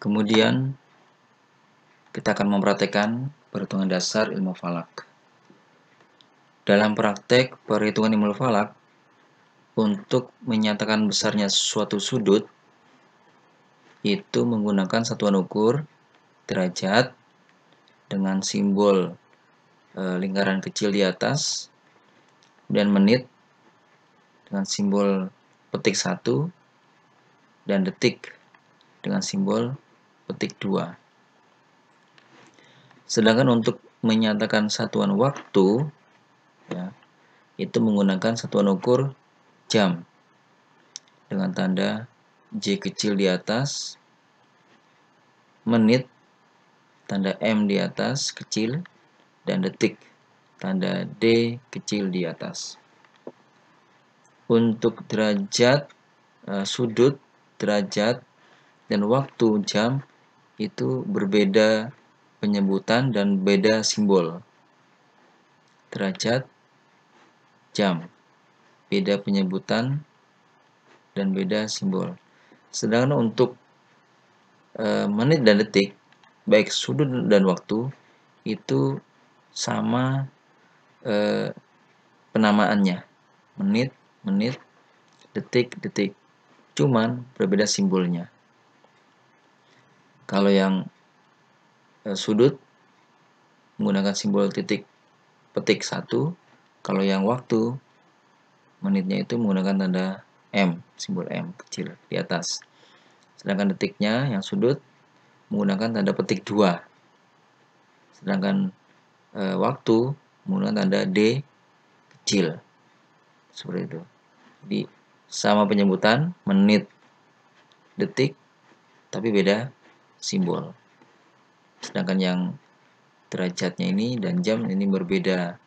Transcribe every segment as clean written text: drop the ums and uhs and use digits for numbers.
Kemudian kita akan mempraktekkan perhitungan dasar ilmu falak. Dalam praktek perhitungan ilmu falak, untuk menyatakan besarnya suatu sudut, itu menggunakan satuan ukur derajat dengan simbol lingkaran kecil di atas, dan menit dengan simbol petik 1, dan detik dengan simbol petik 2. Sedangkan untuk menyatakan satuan waktu, ya, itu menggunakan satuan ukur jam dengan tanda J kecil di atas, menit tanda M di atas kecil, dan detik tanda D kecil di atas. Untuk derajat, sudut, derajat, dan waktu jam itu berbeda penyebutan dan beda simbol. Derajat, jam, beda penyebutan dan beda simbol. Sedangkan untuk menit dan detik, baik sudut dan waktu, itu sama penamaannya. Menit, menit, detik, detik. Cuman berbeda simbolnya. Kalau yang sudut menggunakan simbol titik petik 1, kalau yang waktu menitnya itu menggunakan tanda M, simbol M kecil di atas. Sedangkan detiknya yang sudut menggunakan tanda petik 2. Sedangkan waktu menggunakan tanda D kecil. Seperti itu. Jadi sama penyebutan, menit, detik, tapi beda simbol. Sedangkan yang derajatnya ini dan jam ini berbeda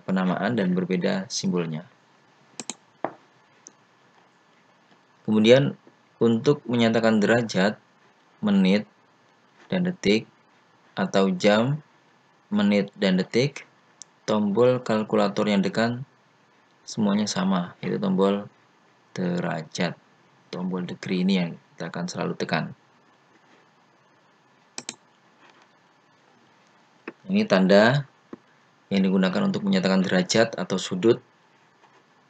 penamaan dan berbeda simbolnya. Kemudian untuk menyatakan derajat, menit, dan detik, atau jam, menit, dan detik, tombol kalkulator yang dekat semuanya sama, yaitu tombol derajat. Tombol degree ini yang kita akan selalu tekan. Ini tanda yang digunakan untuk menyatakan derajat atau sudut,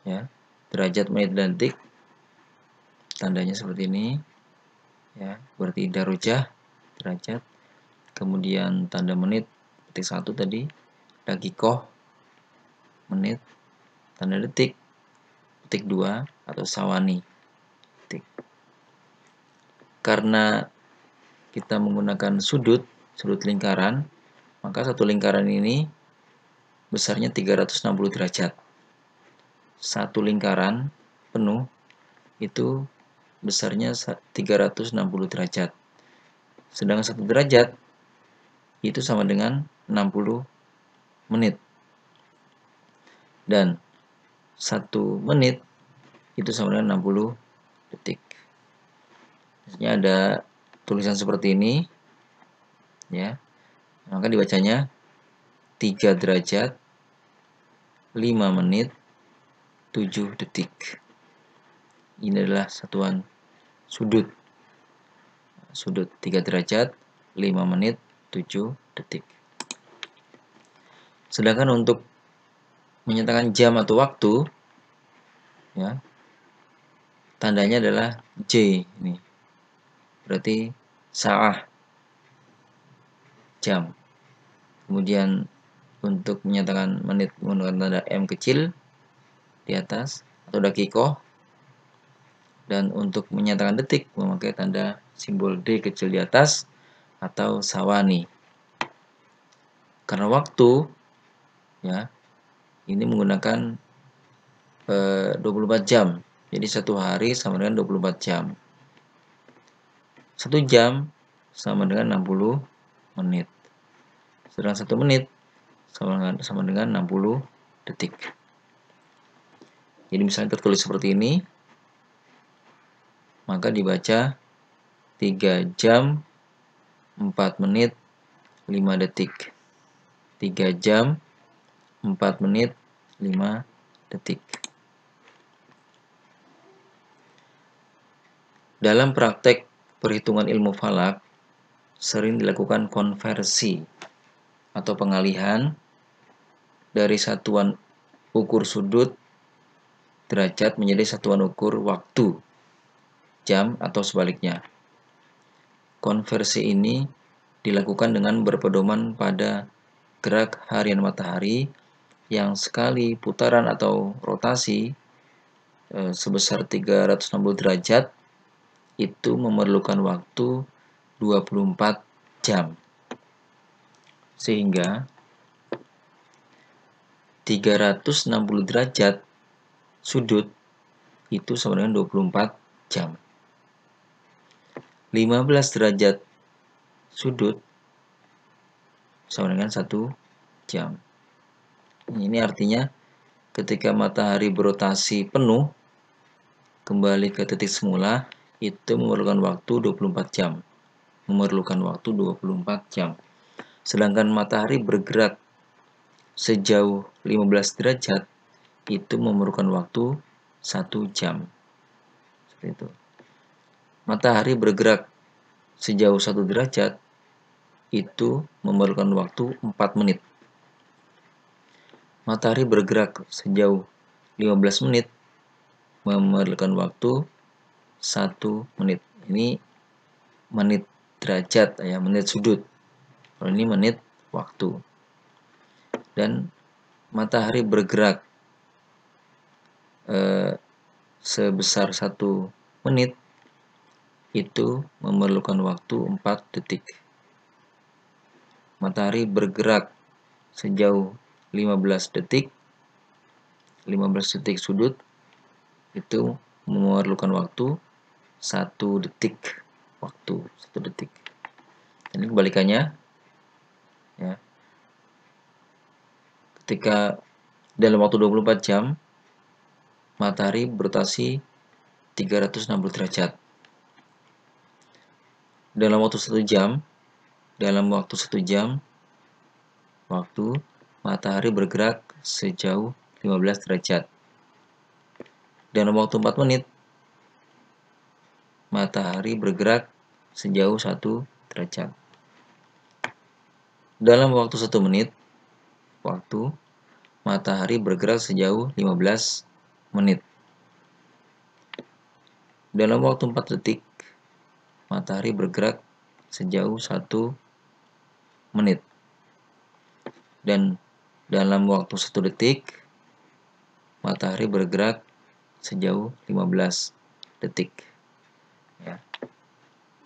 ya. Derajat, menit, dan detik, tandanya seperti ini, ya, berarti darujah, derajat. Kemudian tanda menit petik 1 tadi, dakikoh, menit, tanda detik petik 2 atau sawani, detik. Karena kita menggunakan sudut lingkaran, maka satu lingkaran ini besarnya 360 derajat. Satu lingkaran penuh itu besarnya 360 derajat. Sedangkan 1 derajat itu sama dengan 60 menit. Dan 1 menit itu sama dengan 60 detik. Misalnya ada tulisan seperti ini, ya. Maka dibacanya 3 derajat 5 menit 7 detik. Ini adalah satuan sudut. Sudut 3 derajat 5 menit 7 detik. Sedangkan untuk menyatakan jam atau waktu, ya, tandanya adalah J ini. Berarti sa'ah, jam. Kemudian untuk menyatakan menit menggunakan tanda M kecil di atas atau dakikoh, dan untuk menyatakan detik memakai tanda simbol D kecil di atas atau sawani. Karena waktu, ya, ini menggunakan 24 jam. Jadi satu hari sama dengan 24 jam. 1 jam sama dengan 60 menit. Sedangkan 1 menit sama dengan 60 detik. Jadi misalnya tertulis seperti ini, maka dibaca 3 jam 4 menit 5 detik. 3 jam 4 menit 5 detik. Dalam praktek perhitungan ilmu falak, sering dilakukan konversi atau pengalihan dari satuan ukur sudut derajat menjadi satuan ukur waktu, jam, atau sebaliknya. Konversi ini dilakukan dengan berpedoman pada gerak harian matahari yang sekali putaran atau rotasi sebesar 360 derajat itu memerlukan waktu 24 jam. Sehingga 360 derajat sudut itu sama dengan 24 jam. 15 derajat sudut sama dengan 1 jam. Ini artinya ketika matahari berotasi penuh kembali ke titik semula itu memerlukan waktu 24 jam. Sedangkan matahari bergerak sejauh 15 derajat itu memerlukan waktu 1 jam. Seperti itu. Matahari bergerak sejauh 1 derajat itu memerlukan waktu 4 menit. Matahari bergerak sejauh 15 menit memerlukan waktu 1 menit. Ini menit derajat ya, menit sudut. Kalau ini menit waktu. Dan matahari bergerak sebesar 1 menit itu memerlukan waktu 4 detik. Matahari bergerak sejauh 15 detik sudut itu memerlukan waktu 1 detik. Ini kebalikannya ya. Ketika dalam waktu 24 jam matahari berotasi 360 derajat. Dalam waktu 1 jam matahari bergerak sejauh 15 derajat. Dalam waktu 4 menit matahari bergerak sejauh 1 derajat. Dalam waktu 1 menit matahari bergerak sejauh 15 menit. Dalam waktu 4 detik matahari bergerak sejauh 1 menit. Dan dalam waktu 1 detik matahari bergerak sejauh 15 detik ya.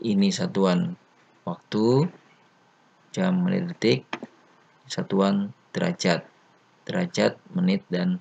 Ini satuan waktu, jam, menit, detik, satuan derajat, menit, dan